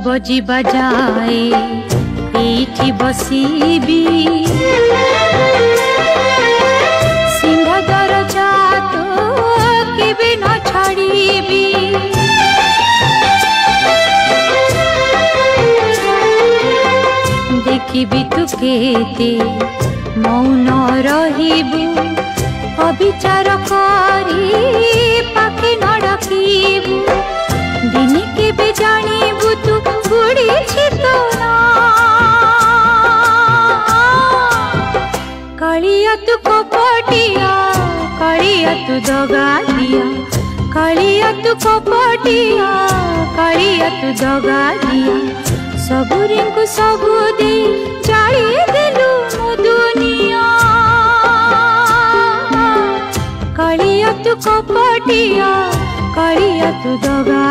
बजी बजाए एठी बसीबी सिंहदर जात केबे न छाड़ीबी देखिबी तू केते मौन रहिबू अविचार करी पाखे न डाकिबू दिनी केबे जानिबू तू बुढ़ी छितो ना कालिया तू कपटिया कालिया तू दगा दिया कालिया तू कपटिया कालिया तू दगा दिया सबुरी को सबु दे जाड़ी देलु मो दुनिया कालिया तू कपटिया कालिया तू दगा